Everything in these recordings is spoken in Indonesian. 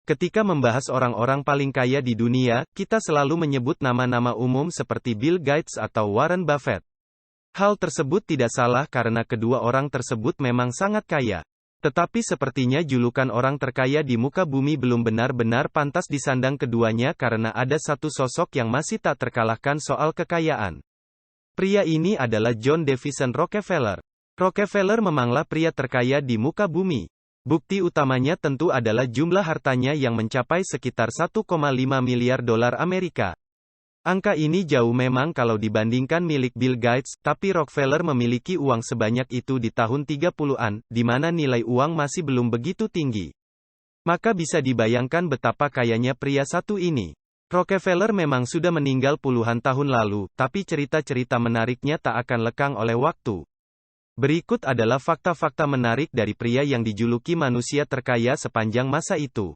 Ketika membahas orang-orang paling kaya di dunia, kita selalu menyebut nama-nama umum seperti Bill Gates atau Warren Buffett. Hal tersebut tidak salah karena kedua orang tersebut memang sangat kaya. Tetapi sepertinya julukan orang terkaya di muka bumi belum benar-benar pantas disandang keduanya karena ada satu sosok yang masih tak terkalahkan soal kekayaan. Pria ini adalah John Davison Rockefeller. Rockefeller memanglah pria terkaya di muka bumi. Bukti utamanya tentu adalah jumlah hartanya yang mencapai sekitar 1,5 miliar dolar Amerika. Angka ini jauh memang kalau dibandingkan milik Bill Gates, tapi Rockefeller memiliki uang sebanyak itu di tahun 30-an, di mana nilai uang masih belum begitu tinggi. Maka bisa dibayangkan betapa kayanya pria satu ini. Rockefeller memang sudah meninggal puluhan tahun lalu, tapi cerita-cerita menariknya tak akan lekang oleh waktu. Berikut adalah fakta-fakta menarik dari pria yang dijuluki manusia terkaya sepanjang masa itu.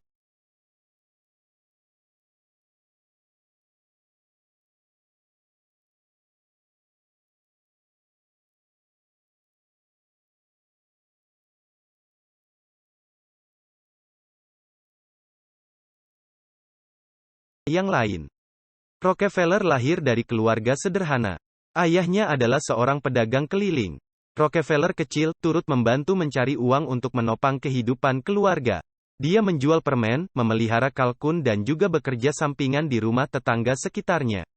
Yang lain. Rockefeller lahir dari keluarga sederhana. Ayahnya adalah seorang pedagang keliling. Rockefeller kecil, turut membantu mencari uang untuk menopang kehidupan keluarga. Dia menjual permen, memelihara kalkun dan juga bekerja sampingan di rumah tetangga sekitarnya.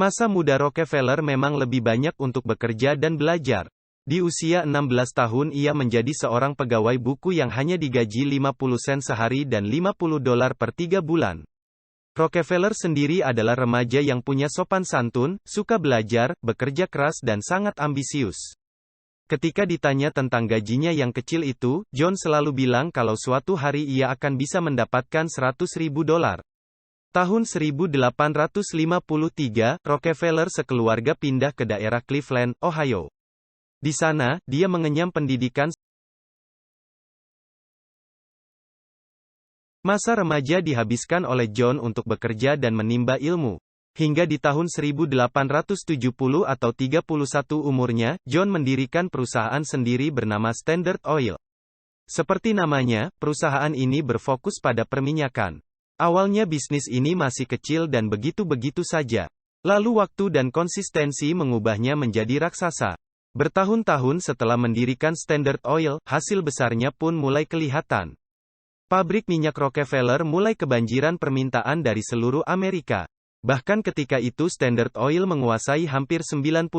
Masa muda Rockefeller memang lebih banyak untuk bekerja dan belajar. Di usia 16 tahun ia menjadi seorang pegawai buku yang hanya digaji 50 sen sehari dan 50 dolar per 3 bulan. Rockefeller sendiri adalah remaja yang punya sopan santun, suka belajar, bekerja keras dan sangat ambisius. Ketika ditanya tentang gajinya yang kecil itu, John selalu bilang kalau suatu hari ia akan bisa mendapatkan 100.000 dolar. Tahun 1853, Rockefeller sekeluarga pindah ke daerah Cleveland, Ohio. Di sana, dia mengenyam pendidikan. Masa remaja dihabiskan oleh John untuk bekerja dan menimba ilmu. Hingga di tahun 1870 atau 31 umurnya, John mendirikan perusahaan sendiri bernama Standard Oil. Seperti namanya, perusahaan ini berfokus pada perminyakan. Awalnya bisnis ini masih kecil dan begitu-begitu saja. Lalu waktu dan konsistensi mengubahnya menjadi raksasa. Bertahun-tahun setelah mendirikan Standard Oil, hasil besarnya pun mulai kelihatan. Pabrik minyak Rockefeller mulai kebanjiran permintaan dari seluruh Amerika. Bahkan ketika itu Standard Oil menguasai hampir 90%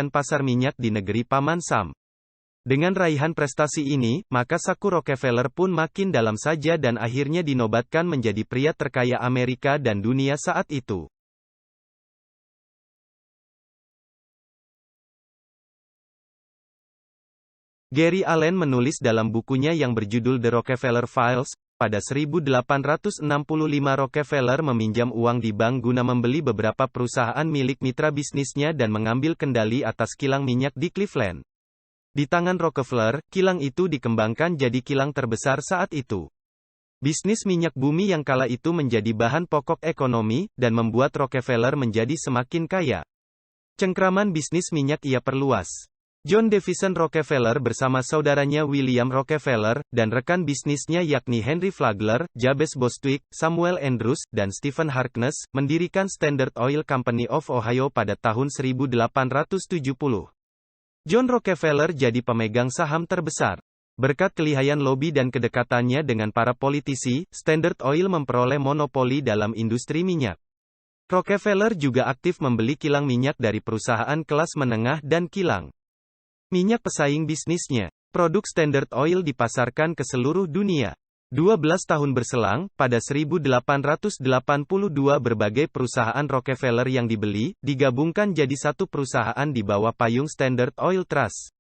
pasar minyak di negeri Paman Sam. Dengan raihan prestasi ini, maka saku Rockefeller pun makin dalam saja dan akhirnya dinobatkan menjadi pria terkaya Amerika dan dunia saat itu. Gary Allen menulis dalam bukunya yang berjudul The Rockefeller Files, pada 1865 Rockefeller meminjam uang di bank guna membeli beberapa perusahaan milik mitra bisnisnya dan mengambil kendali atas kilang minyak di Cleveland. Di tangan Rockefeller, kilang itu dikembangkan jadi kilang terbesar saat itu. Bisnis minyak bumi yang kala itu menjadi bahan pokok ekonomi, dan membuat Rockefeller menjadi semakin kaya. Cengkraman bisnis minyak ia perluas. John Davison Rockefeller bersama saudaranya William Rockefeller, dan rekan bisnisnya yakni Henry Flagler, Jabez Bostwick, Samuel Andrews, dan Stephen Harkness, mendirikan Standard Oil Company of Ohio pada tahun 1870. John Rockefeller jadi pemegang saham terbesar. Berkat kelihayan lobi dan kedekatannya dengan para politisi, Standard Oil memperoleh monopoli dalam industri minyak. Rockefeller juga aktif membeli kilang minyak dari perusahaan kelas menengah dan kilang minyak pesaing bisnisnya. Produk Standard Oil dipasarkan ke seluruh dunia. 12 tahun berselang, pada 1882 berbagai perusahaan Rockefeller yang dibeli, digabungkan jadi satu perusahaan di bawah payung Standard Oil Trust.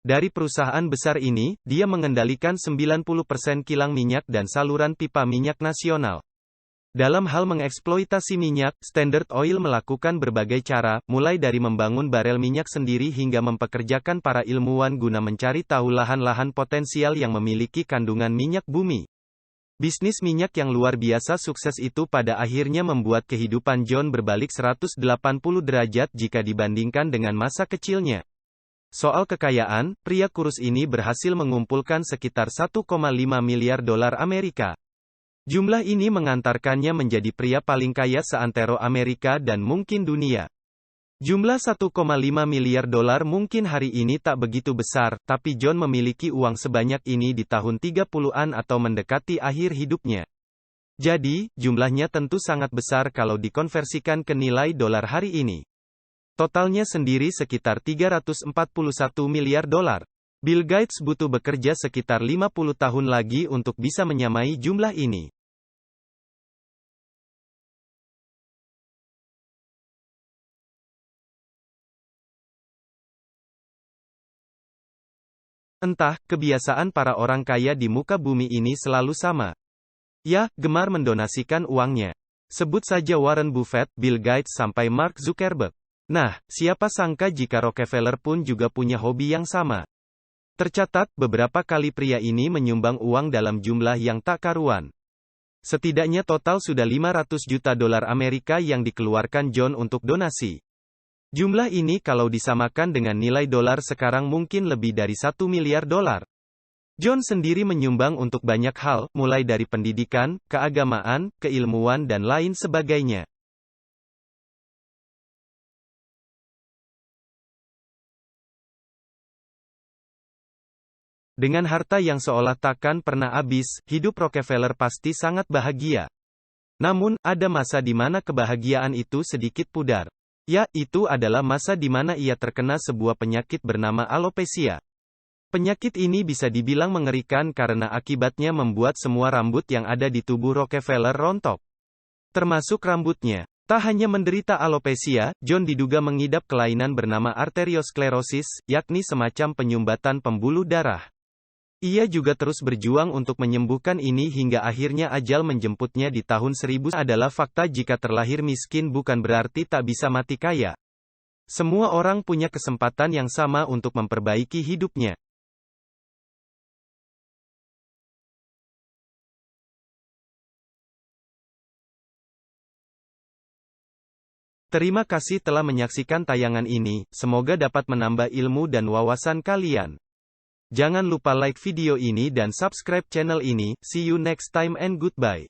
Dari perusahaan besar ini, dia mengendalikan 90% kilang minyak dan saluran pipa minyak nasional. Dalam hal mengeksploitasi minyak, Standard Oil melakukan berbagai cara, mulai dari membangun barel minyak sendiri hingga mempekerjakan para ilmuwan guna mencari tahu lahan-lahan potensial yang memiliki kandungan minyak bumi. Bisnis minyak yang luar biasa sukses itu pada akhirnya membuat kehidupan John berbalik 180 derajat jika dibandingkan dengan masa kecilnya. Soal kekayaan, pria kurus ini berhasil mengumpulkan sekitar 1,5 miliar dolar Amerika. Jumlah ini mengantarkannya menjadi pria paling kaya seantero Amerika dan mungkin dunia. Jumlah 1,5 miliar dolar mungkin hari ini tak begitu besar, tapi John memiliki uang sebanyak ini di tahun 30-an atau mendekati akhir hidupnya. Jadi, jumlahnya tentu sangat besar kalau dikonversikan ke nilai dolar hari ini. Totalnya sendiri sekitar 341 miliar dolar. Bill Gates butuh bekerja sekitar 50 tahun lagi untuk bisa menyamai jumlah ini. Entah, kebiasaan para orang kaya di muka bumi ini selalu sama. Ya, gemar mendonasikan uangnya. Sebut saja Warren Buffett, Bill Gates sampai Mark Zuckerberg. Nah, siapa sangka jika Rockefeller pun juga punya hobi yang sama. Tercatat, beberapa kali pria ini menyumbang uang dalam jumlah yang tak karuan. Setidaknya total sudah 500 juta dolar Amerika yang dikeluarkan John untuk donasi. Jumlah ini kalau disamakan dengan nilai dolar sekarang mungkin lebih dari 1 miliar dolar. John sendiri menyumbang untuk banyak hal, mulai dari pendidikan, keagamaan, keilmuan dan lain sebagainya. Dengan harta yang seolah takkan pernah habis, hidup Rockefeller pasti sangat bahagia. Namun, ada masa di mana kebahagiaan itu sedikit pudar. Ya, itu adalah masa di mana ia terkena sebuah penyakit bernama alopecia. Penyakit ini bisa dibilang mengerikan karena akibatnya membuat semua rambut yang ada di tubuh Rockefeller rontok. Termasuk rambutnya. Tak hanya menderita alopecia, John diduga mengidap kelainan bernama arteriosklerosis, yakni semacam penyumbatan pembuluh darah. Ia juga terus berjuang untuk menyembuhkan ini hingga akhirnya ajal menjemputnya di tahun 1000. Adalah fakta jika terlahir miskin bukan berarti tak bisa mati kaya. Semua orang punya kesempatan yang sama untuk memperbaiki hidupnya. Terima kasih telah menyaksikan tayangan ini, semoga dapat menambah ilmu dan wawasan kalian. Jangan lupa like video ini dan subscribe channel ini. See you next time and goodbye.